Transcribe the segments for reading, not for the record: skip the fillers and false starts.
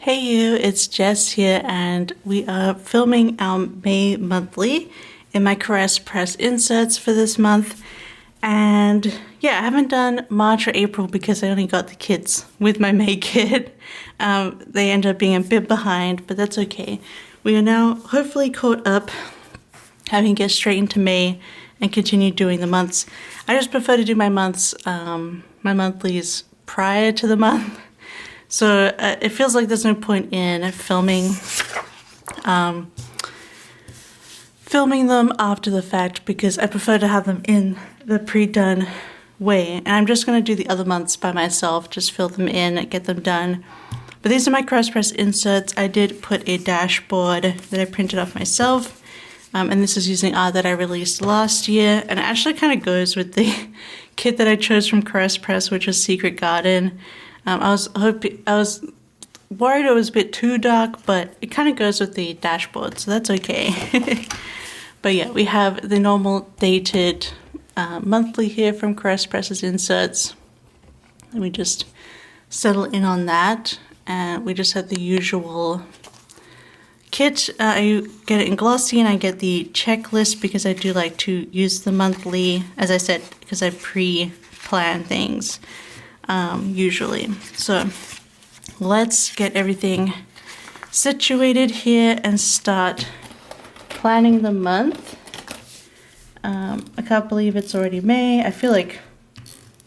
Hey you, it's Jess here and we are filming our May monthly in my Caress Press inserts for this month. And yeah, I haven't done March or April because I only got the kids with my May kit. They end up being a bit behind, but that's okay. We are now hopefully caught up, having get straight into May and continue doing the months. I just prefer to do my months, my monthlies prior to the month. So it feels like there's no point in filming them after the fact because I prefer to have them in the pre-done way. And I'm just going to do the other months by myself, just fill them in, get them done. But these are my Caress Press inserts. I did put a dashboard that I printed off myself. And this is using art that I released last year. And it actually kind of goes with the kit that I chose from Caress Press, which is Secret Garden. I was worried it was a bit too dark, but it kind of goes with the dashboard, so that's okay. But yeah, we have the normal dated monthly here from Caress Press's inserts. Let me just settle in on that. And we just have the usual kit. I get it in glossy and I get the checklist because I do like to use the monthly, as I said, because I pre-plan things. Usually. So let's get everything situated here and start planning the month. I can't believe it's already May. I feel like,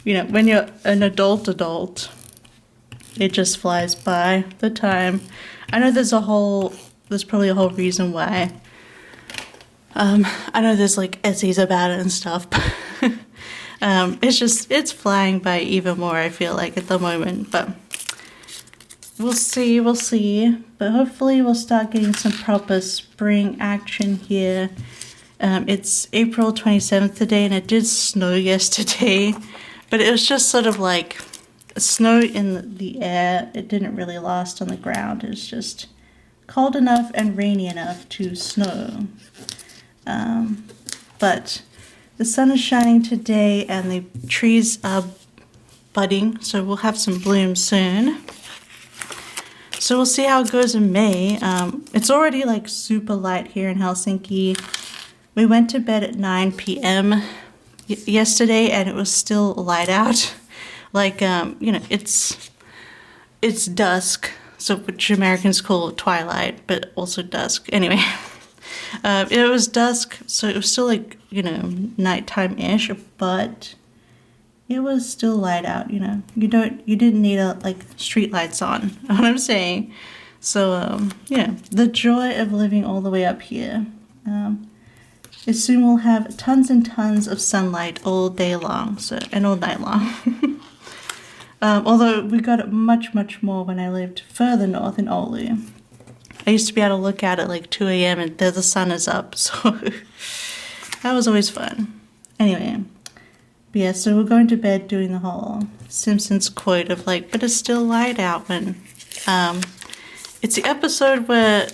you know, when you're an adult, it just flies by the time. I know there's probably a whole reason why. I know there's like essays about it and stuff, but it's flying by even more, I feel like, at the moment, but we'll see, but hopefully we'll start getting some proper spring action here. It's April 27th today, and it did snow yesterday, but it was just sort of like snow in the air. It didn't really last on the ground. It was just cold enough and rainy enough to snow, but the sun is shining today and the trees are budding, so we'll have some blooms soon. So we'll see how it goes in May. It's already like super light here in Helsinki. We went to bed at 9 p.m. yesterday and it was still light out. Like, you know, it's dusk, so which Americans call twilight, but also dusk. Anyway. It was dusk, so it was still like, you know, nighttime-ish, but it was still light out, you know. You didn't need like street lights on, you know what I'm saying? So, yeah, the joy of living all the way up here. Soon we'll have tons and tons of sunlight all day long, and all night long. Although we got it much, much more when I lived further north in Oulu. I used to be able to look at it like 2 a.m. and there the sun is up, so that was always fun. Anyway, but yeah, so we're going to bed doing the whole Simpsons quote of like, but it's still light out when, it's the episode where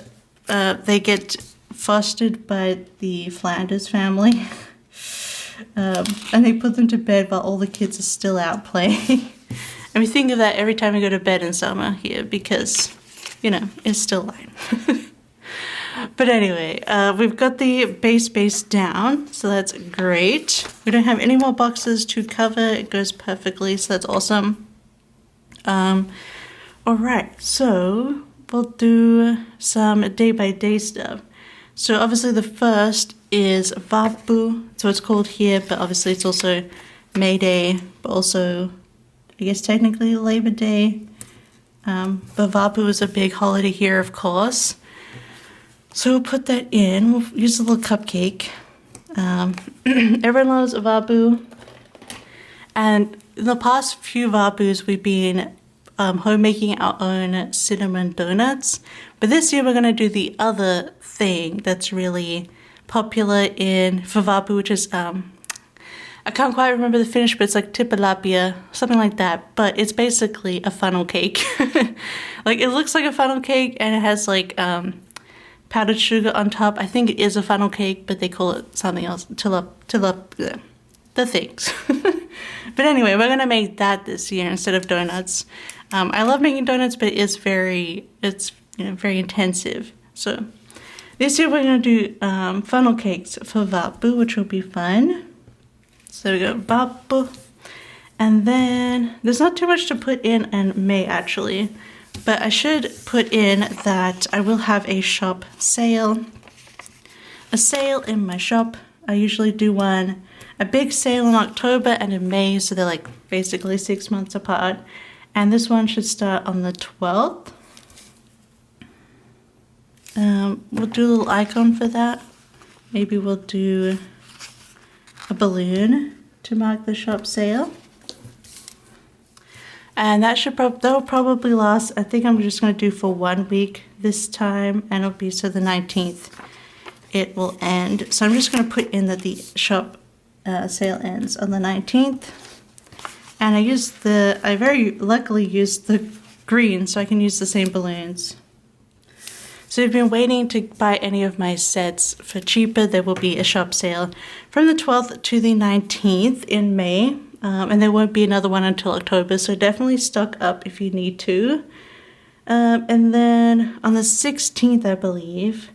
they get fostered by the Flanders family, and they put them to bed while all the kids are still out playing. And we think of that every time we go to bed in summer here because, you know, it's still light. But anyway, we've got the base down, so that's great. We don't have any more boxes to cover. It goes perfectly, so that's awesome. All right, so we'll do some day-by-day stuff. So obviously the first is Vappu, so it's called here, but obviously it's also May Day, but also, I guess technically Labor Day. But Vappu is a big holiday here, of course. So we'll put that in. We'll use a little cupcake. Everyone loves Vappu. And in the past few Vappus, we've been homemaking our own cinnamon donuts. But this year we're going to do the other thing that's really popular for Vappu, which is I can't quite remember the Finnish, but it's like tipalapia, something like that. But it's basically a funnel cake. Like, it looks like a funnel cake, and it has like powdered sugar on top. I think it is a funnel cake, but they call it something else. The things. But anyway, we're gonna make that this year instead of donuts. I love making donuts, but it's very intensive. So this year we're going to do funnel cakes for Vapu, which will be fun. So we got Vapu. And then there's not too much to put in May actually, but I should put in that I will have a shop sale. A sale in my shop. I usually do a big sale in October and in May, so they're like basically 6 months apart. And this one should start on the 12th. We'll do a little icon for that. Maybe we'll do a balloon to mark the shop sale. And that'll probably last, I think I'm just going to do for 1 week this time, and it'll be so the 19th it will end. So I'm just going to put in that the shop sale ends on the 19th. And I very luckily used the green, so I can use the same balloons. So if you've been waiting to buy any of my sets for cheaper, there will be a shop sale from the 12th to the 19th in May. And there won't be another one until October, so definitely stock up if you need to. And then on the 16th, I believe,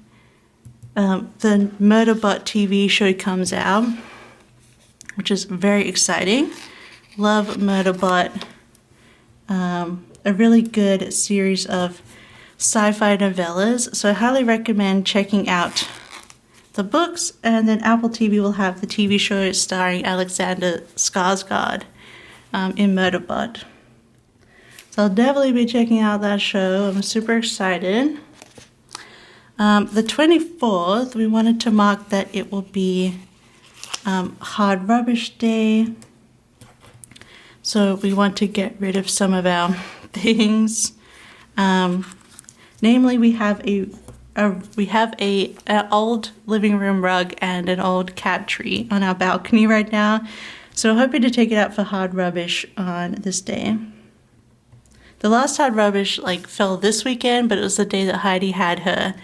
the Murderbot TV show comes out, which is very exciting. Love Murderbot. A really good series of sci-fi novellas, so I highly recommend checking out the books. And then Apple TV will have the TV show starring Alexander Skarsgård in Murderbot. So I'll definitely be checking out that show. I'm super excited. The 24th, we wanted to mark that it will be Hard Rubbish Day. So we want to get rid of some of our things. Namely, we have an old living room rug and an old cat tree on our balcony right now. So we're hoping to take it out for hard rubbish on this day. The last hard rubbish fell this weekend, but it was the day that Heidi had her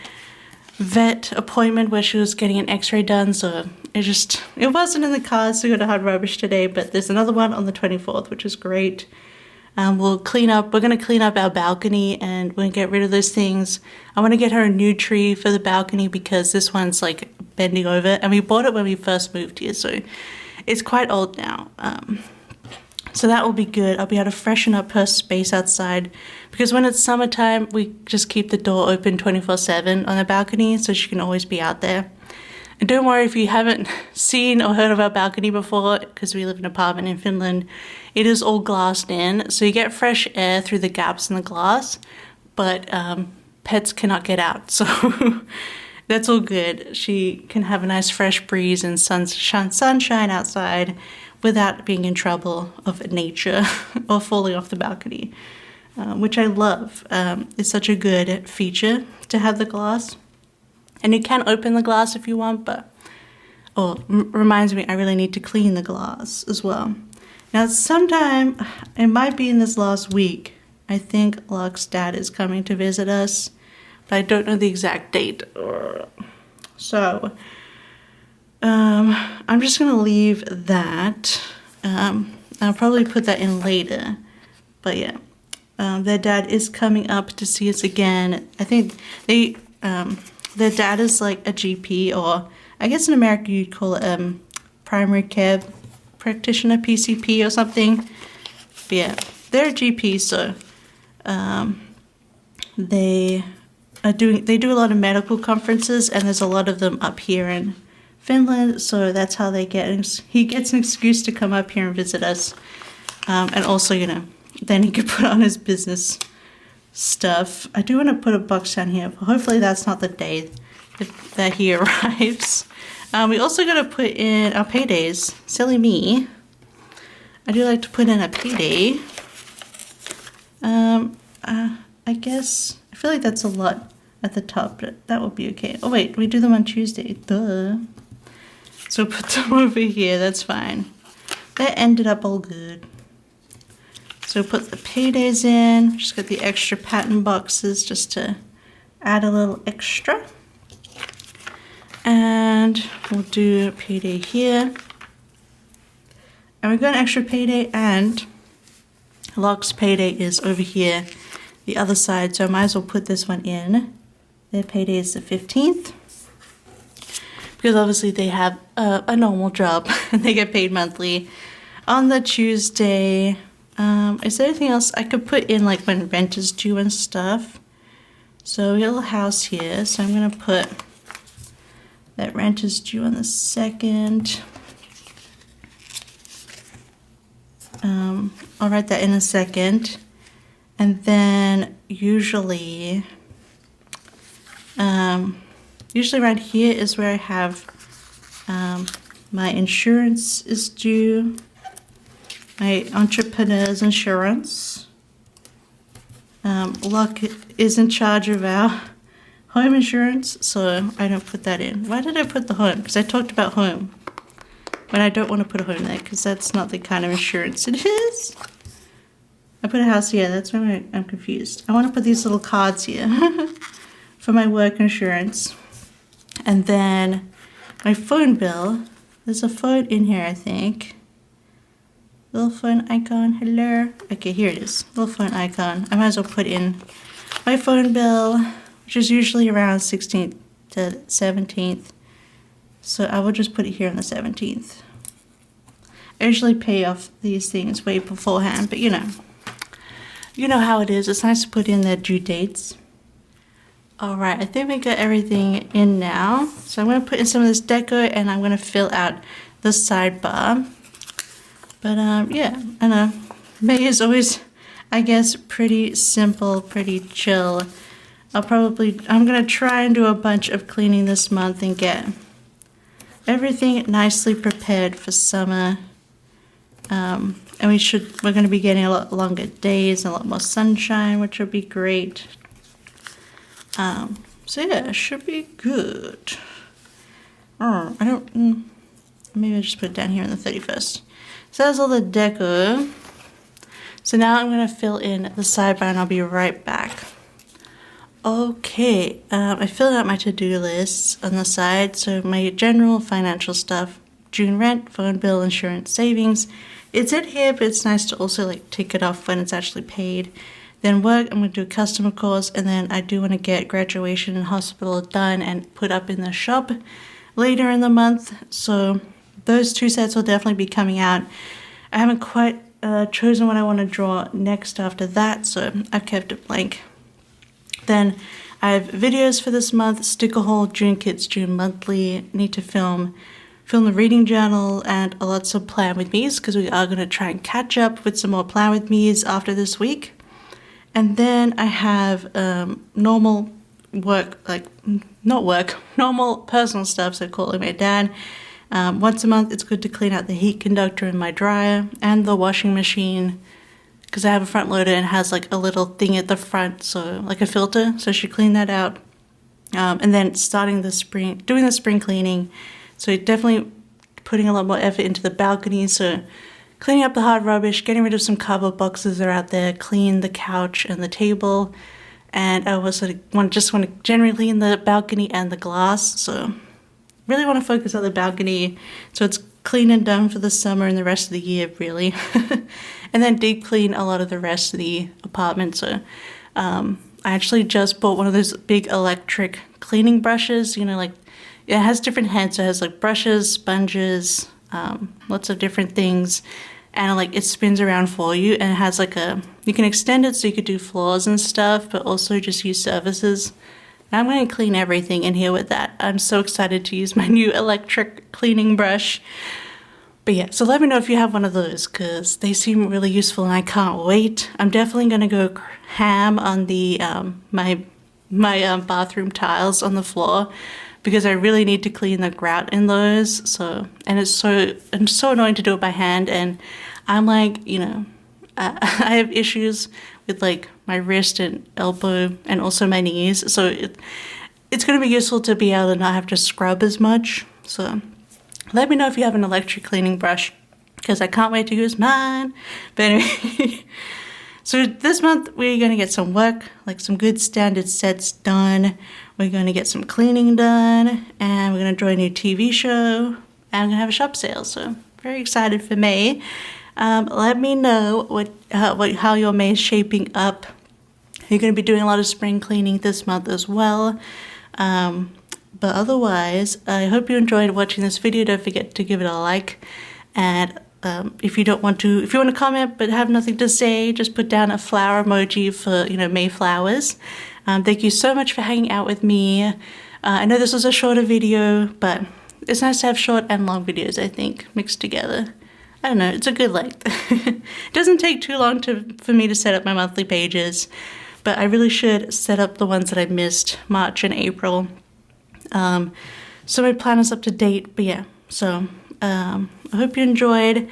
vet appointment where she was getting an x-ray done, so it wasn't in the cards to go to hard rubbish today, but there's another one on the 24th, which is great. We're going to clean up our balcony and we're going to get rid of those things. I want to get her a new tree for the balcony because this one's bending over, and we bought it when we first moved here, so it's quite old now. So that will be good. I'll be able to freshen up her space outside, because when it's summertime, we just keep the door open 24/7 on the balcony, so she can always be out there. And don't worry if you haven't seen or heard of our balcony before, because we live in an apartment in Finland. It is all glassed in, so you get fresh air through the gaps in the glass, but pets cannot get out, so that's all good. She can have a nice fresh breeze and sunshine outside without being in trouble of nature or falling off the balcony, which I love. It's such a good feature to have the glass. And you can open the glass if you want, but reminds me, I really need to clean the glass as well. Now, sometime, it might be in this last week, I think Locke's dad is coming to visit us, but I don't know the exact date. So, I'm just going to leave that. I'll probably put that in later, but yeah. Their dad is coming up to see us again. I think their dad is a GP, or I guess in America you'd call it primary care practitioner, PCP or something. But yeah, they're a GP, so they do a lot of medical conferences, and there's a lot of them up here in Finland, so that's how he gets an excuse to come up here and visit us. And also, then he could put on his business stuff. I do want to put a box down here. Hopefully that's not the day that he arrives. We also got to put in our paydays. Silly me. I do like to put in a payday. I guess, I feel like that's a lot at the top, but that will be okay. Oh wait, we do them on Tuesday. Duh. So put them over here, that's fine. That ended up all good. So put the paydays in, just got the extra pattern boxes just to add a little extra. And we'll do a payday here. And we've got an extra payday, and Locke's payday is over here, the other side, so I might as well put this one in. Their payday is the 15th. Because obviously they have a normal job and they get paid monthly. On the Tuesday, is there anything else I could put in, like when rent is due and stuff? So we got a little house here, so I'm gonna put that rent is due on the 2nd. I'll write that in a second. And then usually around here is where I have my insurance is due, my entrepreneur's insurance. Locke is in charge of our home insurance, so I don't put that in. Why did I put the home? Because I talked about home. But I don't want to put a home there because that's not the kind of insurance it is. I put a house here, that's why I'm confused. I want to put these little cards here for my work insurance. And then my phone bill. There's a phone in here, I think. Little phone icon, hello. Okay, here it is, little phone icon. I might as well put in my phone bill, which is usually around 16th to 17th. So I will just put it here on the 17th. I usually pay off these things way beforehand, but you know how it is. It's nice to put in their due dates. All right, I think we got everything in now. So I'm going to put in some of this deco and I'm going to fill out the sidebar. But yeah, I know. May is always, I guess, pretty simple, pretty chill. I'm going to try and do a bunch of cleaning this month and get everything nicely prepared for summer. And we're going to be getting a lot longer days and a lot more sunshine, which will be great. So yeah, it should be good. Maybe I'll just put it down here on the 31st. So that's all the deco. So now I'm going to fill in the sidebar and I'll be right back. Okay, I filled out my to-do lists on the side. So my general financial stuff, June rent, phone bill, insurance, savings. It's in here, but it's nice to also like tick it off when it's actually paid. Then work, I'm going to do a customer course, and then I do want to get graduation and hospital done and put up in the shop later in the month. So those two sets will definitely be coming out. I haven't quite chosen what I want to draw next after that, so I've kept it blank. Then I have videos for this month, sticker haul, June Kits, June monthly. Need to film the reading journal and lots of plan with me's because we are going to try and catch up with some more plan with me's after this week. And then I have normal work, normal personal stuff, so calling my dad. Once a month, it's good to clean out the heat conductor in my dryer and the washing machine because I have a front loader and it has like a little thing at the front, so like a filter, so I should clean that out. And then doing the spring cleaning, so definitely putting a lot more effort into the balcony, so cleaning up the hard rubbish, getting rid of some cardboard boxes that are out there, clean the couch and the table, and I also want to generally clean the balcony and the glass, so really want to focus on the balcony so it's clean and done for the summer and the rest of the year, really. And then deep clean a lot of the rest of the apartment. So I actually just bought one of those big electric cleaning brushes, like it has different heads, so it has like brushes, sponges, lots of different things, and like it spins around for you, and it has like you can extend it so you could do floors and stuff, but also just use surfaces. And I'm going to clean everything in here with that. I'm so excited to use my new electric cleaning brush. But yeah, so let me know if you have one of those because they seem really useful and I can't wait. I'm definitely going to go ham on the my bathroom tiles on the floor, because I really need to clean the grout in those. So, and it's so annoying to do it by hand. And I'm like, I have issues with like my wrist and elbow and also my knees. So it's going to be useful to be able to not have to scrub as much. So let me know if you have an electric cleaning brush because I can't wait to use mine. But anyway, so this month we're going to get some work, like some good standard sets done. We're going to get some cleaning done, and we're going to draw a new TV show, and I'm going to have a shop sale. So very excited for May. Let me know how your May is shaping up. You're going to be doing a lot of spring cleaning this month as well. But otherwise, I hope you enjoyed watching this video. Don't forget to give it a like. And if you want to comment but have nothing to say, just put down a flower emoji for, May flowers. Thank you so much for hanging out with me. I know this was a shorter video, but it's nice to have short and long videos, I think, mixed together. I don't know, it's a good length. It doesn't take too long for me to set up my monthly pages, but I really should set up the ones that I missed, March and April. So my planner's up to date, but yeah, so I hope you enjoyed.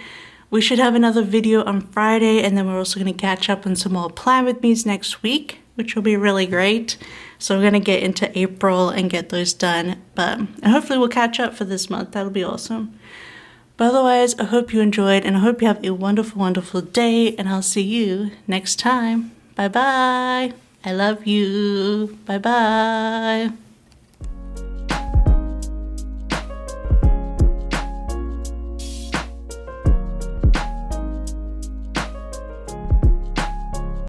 We should have another video on Friday, and then we're also going to catch up on some more Plan With Me's next week, which will be really great. So we're going to get into April and get those done, and hopefully we'll catch up for this month. That'll be awesome. But otherwise, I hope you enjoyed, and I hope you have a wonderful, wonderful day, and I'll see you next time. Bye-bye. I love you. Bye-bye.